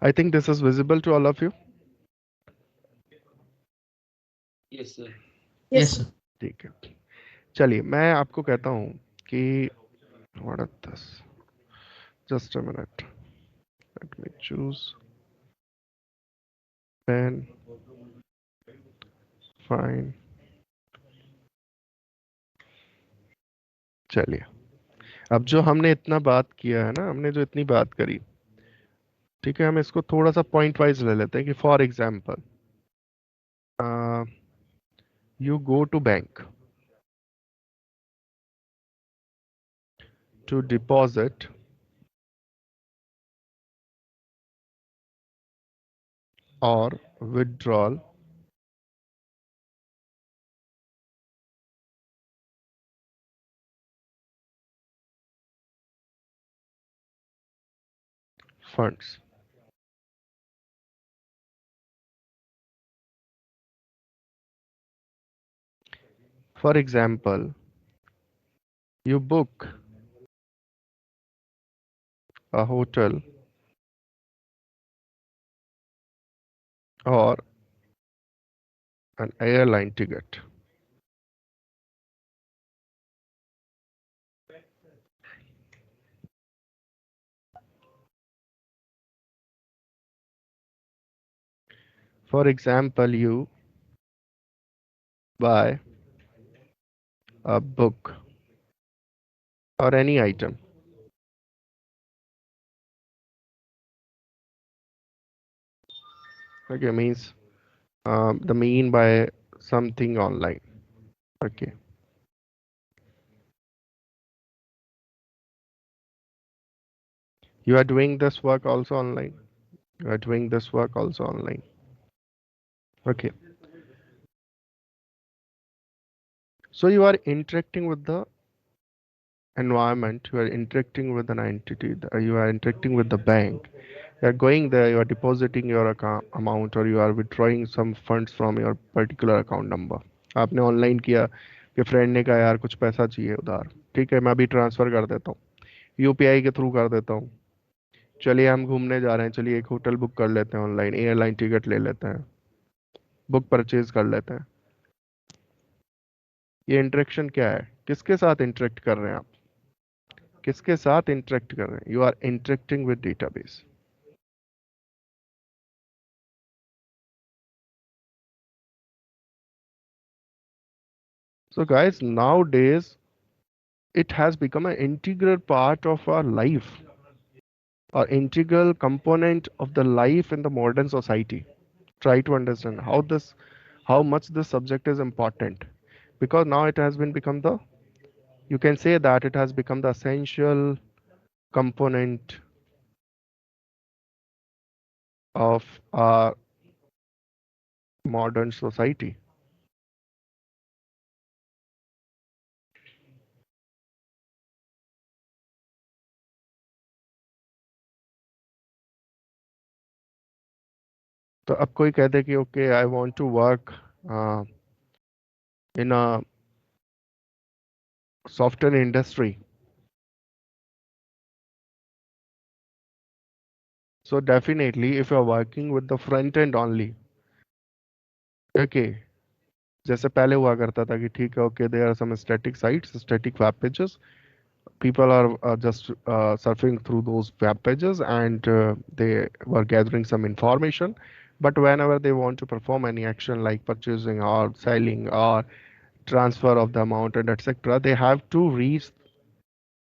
I think this is visible to all of you. Yes, sir. Yes, Yes, sir. sir. ठीक है, चलिए मैं आपको कहता हूँ कि what is this? Just a minute. Let me choose pen. Fine. चलिए, अब जो हमने इतना बात किया है ना, हमने जो इतनी बात करी, ठीक है, हम इसको थोड़ा सा पॉइंट वाइज ले लेते हैं कि for example you go to bank to deposit और withdrawal funds. For example, you book a hotel or an airline ticket. For example, you buy a book or any item. Okay, means the mean by something online. Okay, you are doing this work also online. You are doing this work also online. Okay, so you are interacting with the environment, you are interacting with an entity, you are interacting with the bank. You are going there, you are depositing your account amount or you are withdrawing some funds from your particular account number. आपने online किया कि friend ने कहा यार कुछ पैसा चाहिए उधार, ठीक है मैं अभी ट्रांसफर कर देता हूँ, यूपीआई के थ्रू कर देता हूँ। चलिए हम घूमने जा रहे हैं, चलिए एक होटल बुक कर लेते हैं ऑनलाइन, एयरलाइन टिकट ले लेते हैं, बुक परचेज कर लेते हैं। ये इंटरेक्शन क्या है, किसके साथ इंटरेक्ट कर रहे हैं आप, किसके साथ इंटरेक्ट कर रहे हैं, you are interacting with database. So guys, nowadays it has become an integral part of our life, or integral component of the life in the modern society. Try to understand how much this subject is important, because now it has been become the, you can say that it has become the essential component of our modern society. तो अब कोई कहते कि okay I want to work in a software industry. So definitely, if you are working with the front end only, okay, जैसे पहले हुआ करता था कि ठीक है okay there are some static sites, static web pages, people are just surfing through those web pages and they were gathering some information, but whenever they want to perform any action like purchasing or selling or transfer of the amount and etc, they have to reach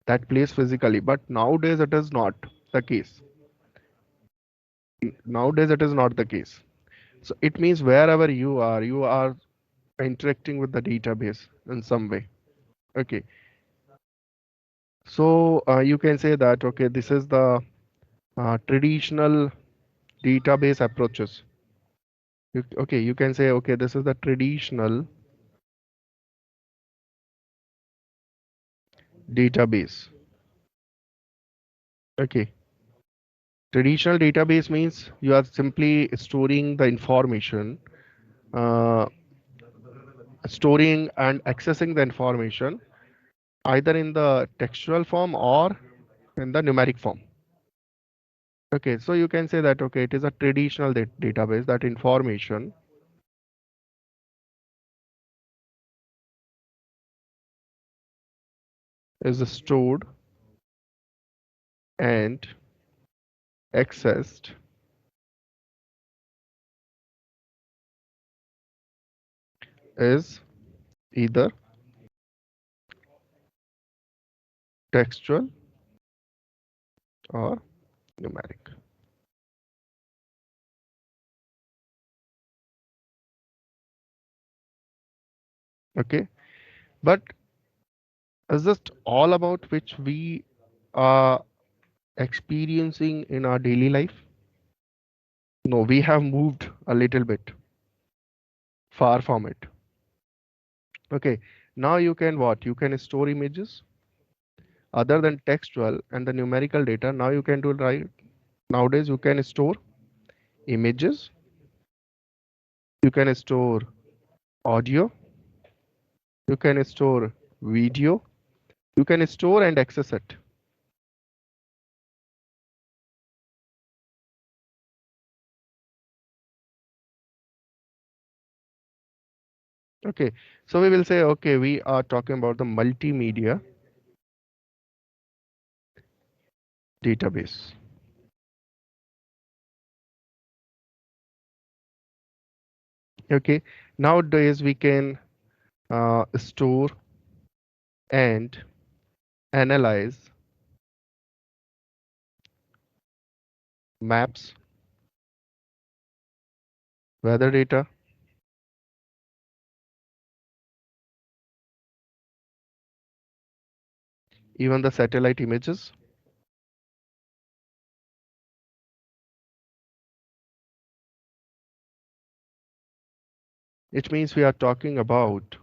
that place physically, but nowadays it is not the case. Nowadays it is not the case. So it means wherever you are interacting with the database in some way. Okay, so you can say that okay, this is the traditional database approaches. Okay, you can say okay, this is the traditional database. Okay, traditional database means you are simply storing the information, uh, storing and accessing the information either in the textual form or in the numeric form. Okay, so you can say that okay, it is a traditional database. That information is stored and accessed is either textual or numeric. Okay, but is this all about which we are experiencing in our daily life? No, we have moved a little bit far from it. Okay, now you can what? You can store images other than textual and the numerical data. Now you can do right. Nowadays you can store images, you can store audio, you can store video, you can store and access it. Okay, so we will say, okay, we are talking about the multimedia database. Okay, nowadays we can store and analyze maps, weather data, even the satellite images. It means we are talking about,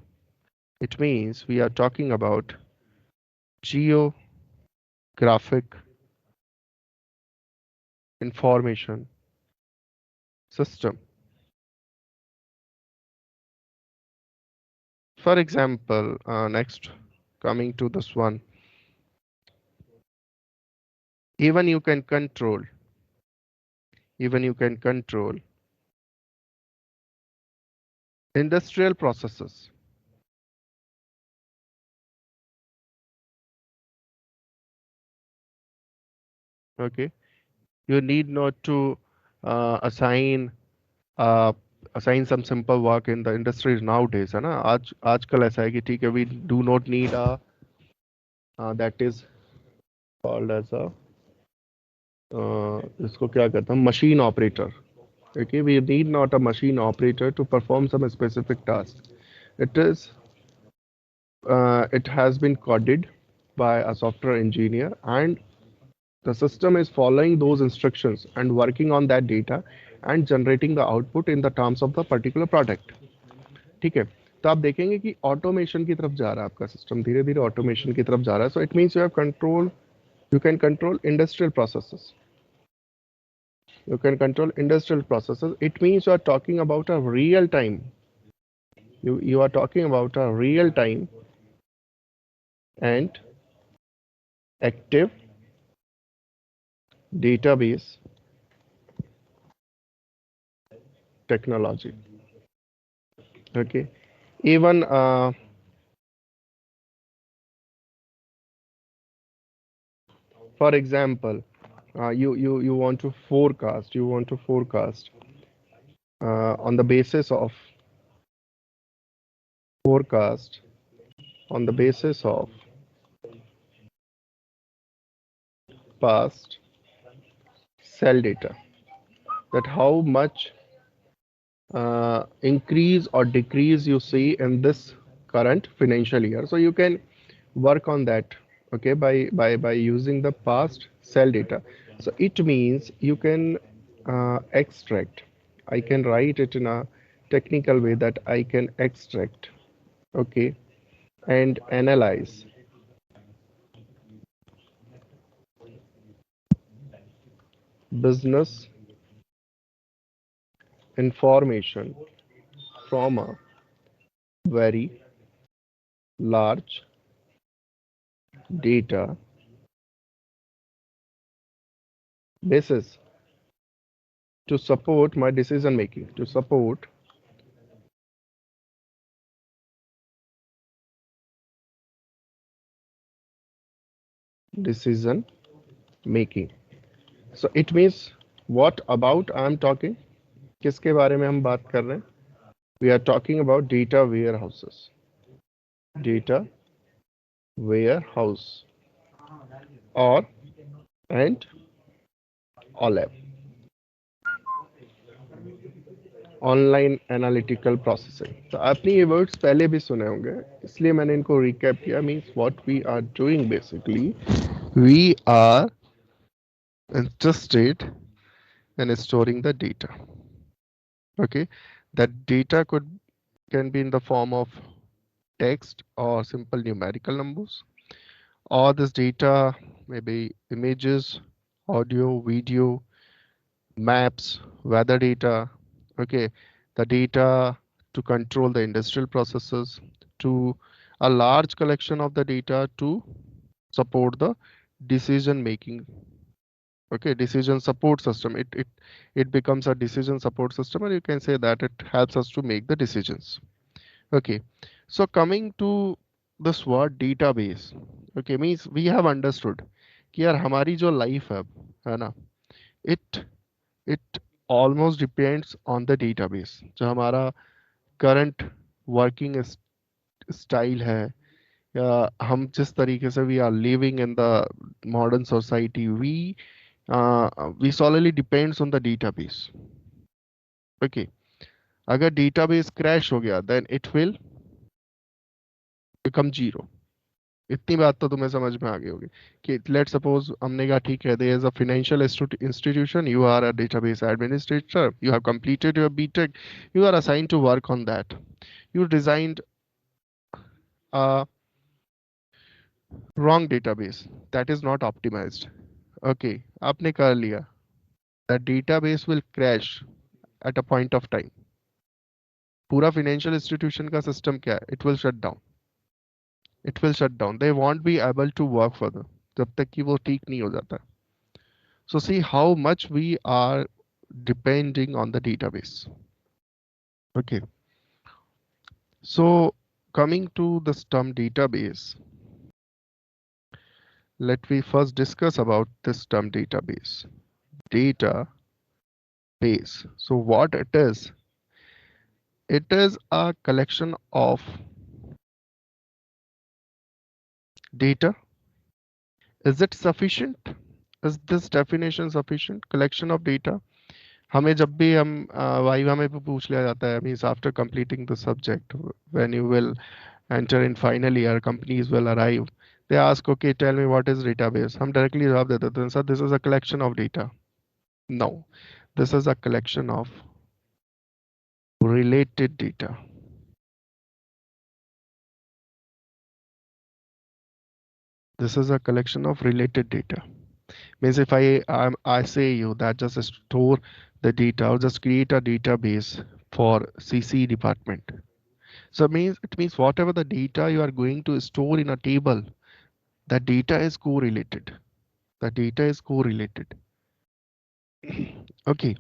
it means we are talking about geographic information system. For example, next coming to this one, even you can control, even you can control industrial processes. Okay, you need not to assign uh, assign some simple work in the industries nowadays, है ना? आजकल ऐसा है कि ठीक है, we do not need a that is called as a इसको क्या कहते हैं, machine operator. Okay, we need not a machine operator to perform some specific task. It is it has been coded by a software engineer, and the system is following those instructions and working on that data and generating the output in the terms of the particular product. ठीक है, तो आप देखेंगे कि automation की तरफ जा रहा है आपका सिस्टम, धीरे धीरे ऑटोमेशन की तरफ जा रहा है. सो it means you have control, you can control industrial processes, you can control industrial processes. It means you are talking about a real time, you are talking about a real time and active database technology. Okay, even for example, you want to forecast, you want to forecast on the basis of forecast on the basis of past cell data, that how much increase or decrease you see in this current financial year. So you can work on that, okay, by using the past cell data. So it means you can extract, I can write it in a technical way that I can extract, okay, and analyze business information from a very large data basis to support my decision making, to support decision making. So it means what about I am talking? किसके बारे में हम बात कर रहे हैं? We are talking about data warehouses. Data warehouse or and OLAP, online analytical processing. तो आपने ये वर्ड्स पहले भी सुने होंगे, इसलिए मैंने इनको रिकैप किया. Means what we are doing basically, we are interested in storing the data. Okay, that data can be in the form of text or simple numerical numbers, or this data maybe images, audio, video, maps, weather data. Okay, the data to control the industrial processes, to a large collection of the data to support the decision making. Okay, decision support system. It becomes a decision support system, and you can say that it helps us to make the decisions. Okay, so coming to this word database. Okay, means we have understood कि यार हमारी जो life है ना, it it almost depends on the database. जो हमारा current working style है, या हम जिस तरीके से we are living in the modern society, we solely depends on the database. Okay, अगर database crash हो गया then it will become zero. इतनी बात तो तुम्हें समझ में आ गई होगी कि लेट सपोज हमने कहा ठीक है, there is a financial institution, you are a database administrator, you have completed your BTech, you are assigned to work on that, you designed a wrong database that is not optimized. Okay, आपने कर लिया, that database will crash at a point of time. पूरा financial institution का system क्या है? It will shut down. It will shut down. They won't be able to work further जब तक कि वो ठीक नहीं हो जाता. So see how much we are depending on the database. Okay. So coming to the term database, let me first discuss about this term database. Database. So what it is? It is a collection of data. Is it sufficient? Is this definition sufficient? Collection of data. हमें जब भी हम viva में भी पूछ लिया जाता है, means after completing the subject, when you will enter in final year, companies will arrive, they ask, okay, tell me what is database. हम directly जवाब देते हैं, sir this is a collection of data. No, this is a collection of related data. This is a collection of related data. Means if I say you that just store the data or just create a database for CC department. So it means whatever the data you are going to store in a table, the data is correlated. The data is correlated. Okay,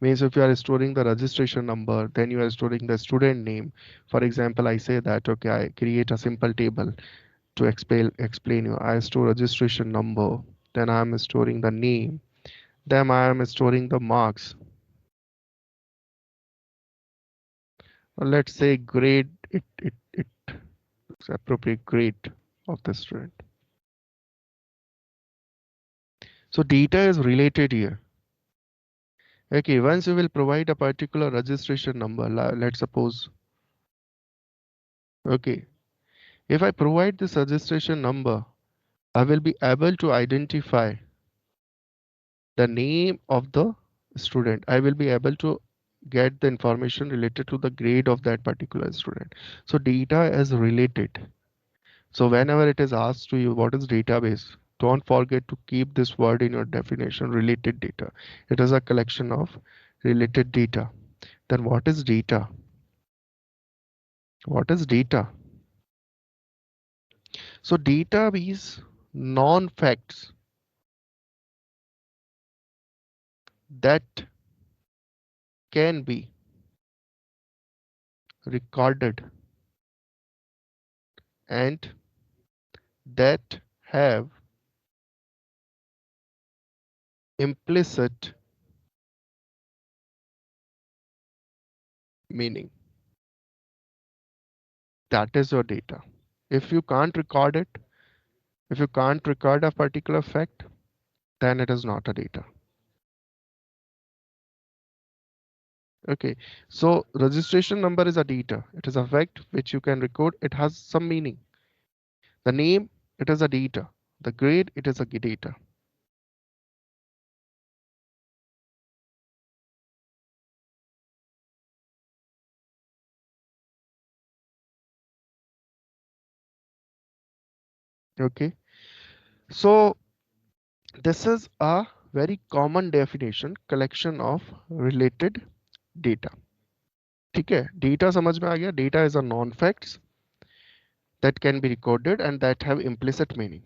means if you are storing the registration number, then you are storing the student name. For example, I say that okay, I create a simple table to explain you. I store registration number, then I am storing the name, then I am storing the marks. Let's say grade, it's appropriate grade of the student. So data is related here. Okay, once you will provide a particular registration number, let's suppose, okay, if I provide this registration number, I will be able to identify the name of the student. I will be able to get the information related to the grade of that particular student. So data is related. So whenever it is asked to you what is database, don't forget to keep this word in your definition, related data. It is a collection of related data. Then what is data? What is data? So data is non-facts. that can be recorded and that have implicit meaning. That is your data. If you can't record it, if you can't record a particular fact, then it is not a data. Okay, so registration number is a data. It is a fact which you can record. It has some meaning. The name, it is a data. The grade, it is a data. Okay, so this is a very common definition, collection of related data. ठीक है, data समझ में आ गया. Data is a non-facts that can be recorded and that have implicit meaning.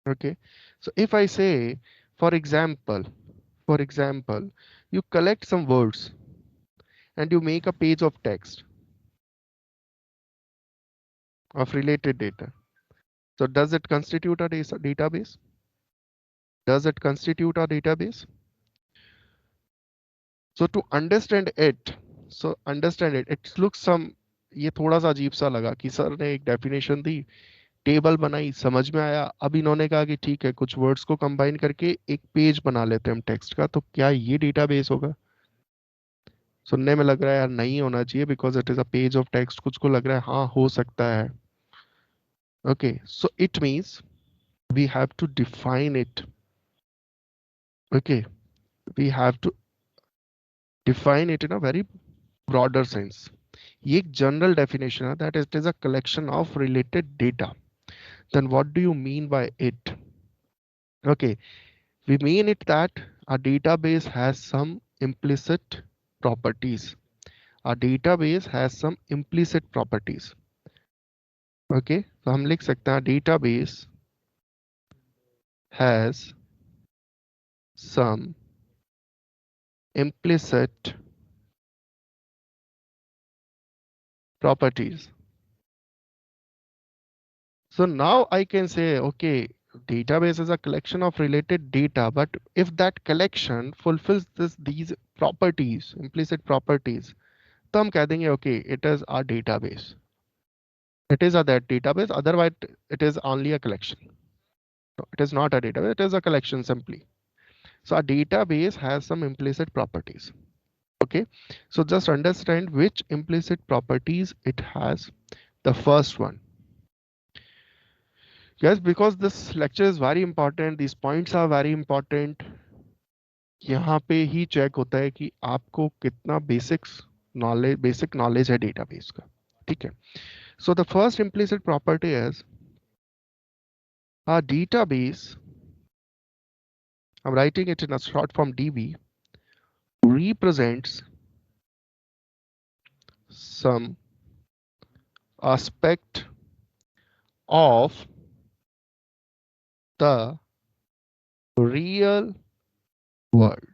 Okay, so if I say, for example, you collect some words and you make a page of text of related data. So does it constitute a database? Does it constitute a database? So to understand it, it looks some, ये थोड़ा सा अजीब सा लगा कि sir ने एक definition दी, table बनाई, समझ में आया, अब इन्होंने कहा कि ठीक है कुछ वर्ड्स को कंबाइन करके एक पेज बना लेते हैं हम टेक्स्ट का, तो क्या ये डेटाबेस होगा? सुनने में लग रहा है यार नहीं होना चाहिए because it is a page of text, कुछ को लग रहा है हाँ हो सकता है. Okay, so it means we have to define it. Okay, we have to define it in a very broader sense. ये एक जनरल डेफिनेशन है that it is a collection of related data. Then what do you mean by it? Okay, we mean it that a database has some implicit properties. A database has some implicit properties. Okay, तो हम लिख सकते हैं database has some implicit properties. So now I can say, okay, database is a collection of related data, but if that collection fulfills these properties, implicit properties, तो हम कह देंगे, okay, it is a database. It is a that database, otherwise it is only a collection. No, it is not a database, it is a collection simply. So a database has some implicit properties. Okay, so just understand which implicit properties it has. The first one, yes, because this lecture is very important, these points are very important. यहाँ पे ही check होता है कि आपको कितना basic knowledge है database का. ठीक है, so the first implicit property is a database, I'm writing it in a short form DB, represents some aspect of the real world.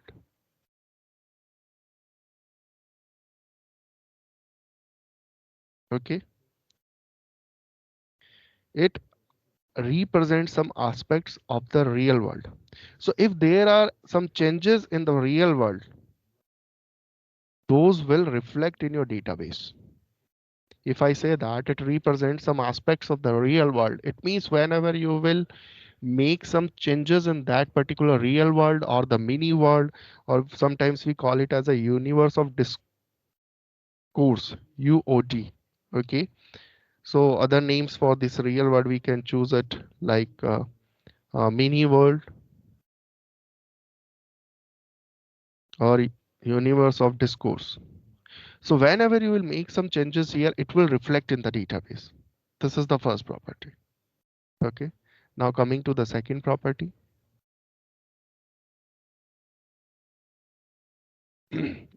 Okay, it represents some aspects of the real world. So if there are some changes in the real world, those will reflect in your database. If I say that it represents some aspects of the real world, it means whenever you will make some changes in that particular real world or the mini world, or sometimes we call it as a universe of discourse, UOD. Okay, so other names for this real world we can choose it like mini world or universe of discourse. So whenever you will make some changes here, it will reflect in the database. This is the first property. Okay, now coming to the second property.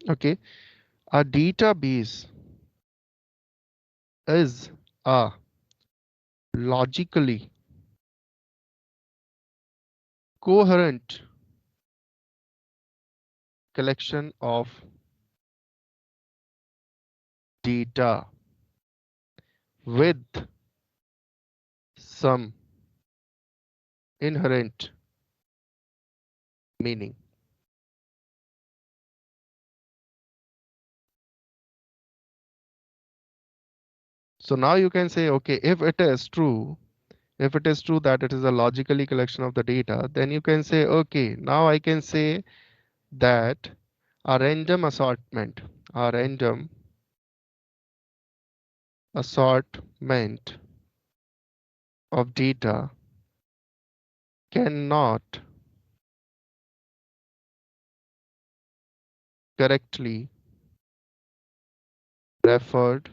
Okay, a database is a logically coherent collection of data with some inherent meaning. So now you can say, okay, if it is true that it is a logically collection of the data, then you can say, okay, now I can say that a random assortment, a random assortment of data cannot correctly referred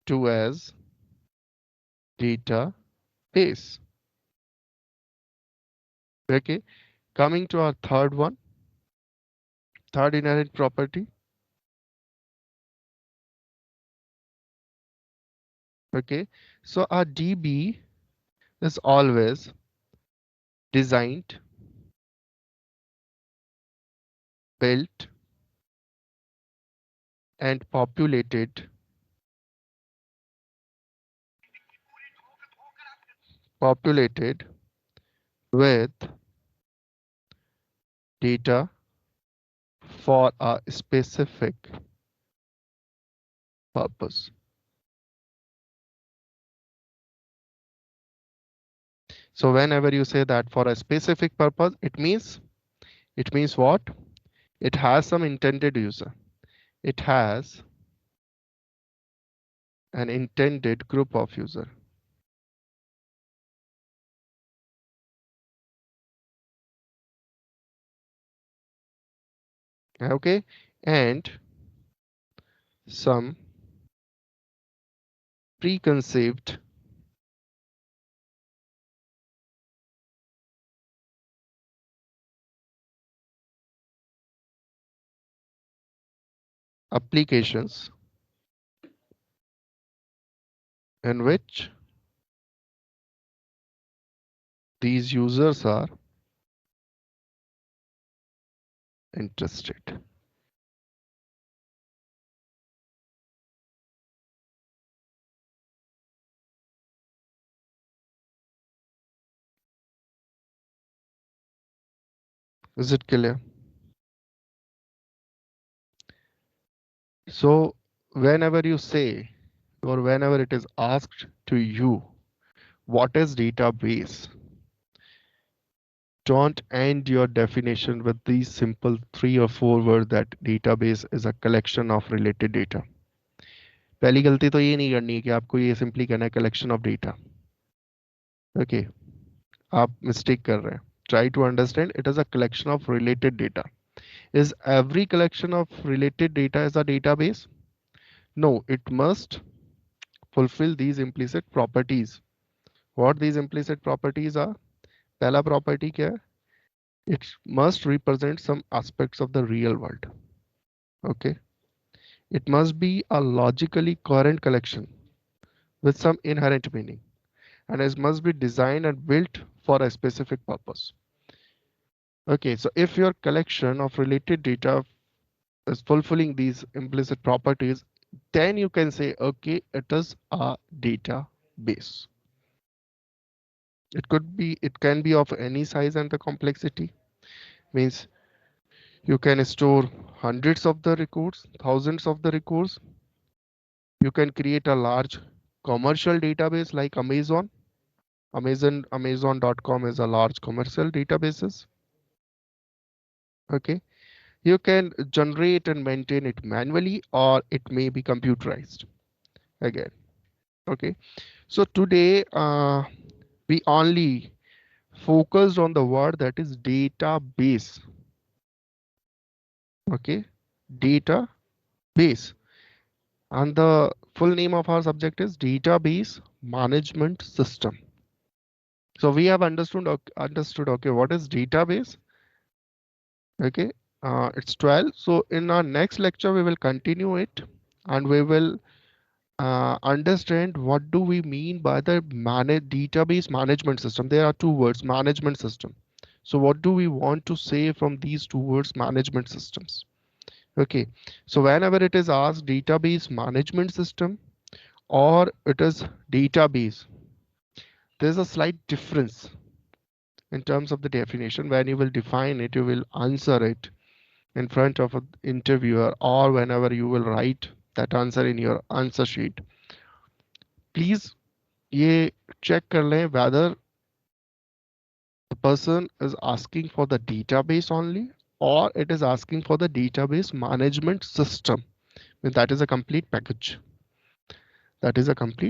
to as data base. Okay, coming to our third one, third inherent property. Okay, so our DB is always designed, built, and populated with data for a specific purpose. So whenever you say that for a specific purpose, it means what? It has some intended user. It has an intended group of user. Okay, and some preconceived applications in which these users are interested. Is it clear? So whenever you say or whenever it is asked to you, what is database? Don't end your definition with these simple 3 or 4 words that database is a collection of related data. पहली गलती तो ये नहीं करनी है कि आपको ये सिंपली कहना है कलेक्शन ऑफ डेटा. ओके, आप मिस्टेक कर रहे हैं. Try to understand it is a collection of related data. Is every collection of related data is a database? No, it must fulfill these implicit properties. What these implicit properties are? पहला property क्या है? It must represent some aspects of the real world. Okay. It must be a logically coherent collection with some inherent meaning, and it must be designed and built for a specific purpose. Okay, so if your collection of related data is fulfilling these implicit properties, then you can say, okay, it is a database. It can be of any size and the complexity. Means you can store hundreds of the records, thousands of the records. You can create a large commercial database like Amazon.com is a large commercial databases. Okay. You can generate and maintain it manually, or it may be computerized again. Okay. So today we only focused on the word that is database. Okay. Database. And the full name of our subject is database management system. So we have understood, okay, what is database? Okay, it's 12. So in our next lecture, we will continue it and we will understand what do we mean by the database management system. There are two words, management system. So what do we want to say from these two words, management systems? Okay, so whenever it is asked database management system or it is database, there's a slight difference in terms of the definition. When you will define it, you will answer it in front of an interviewer or whenever you will write that answer in your answer sheet. Please ये check कर लें whether the person is asking for the database only or it is asking for the database management system. That is a complete package. That is a complete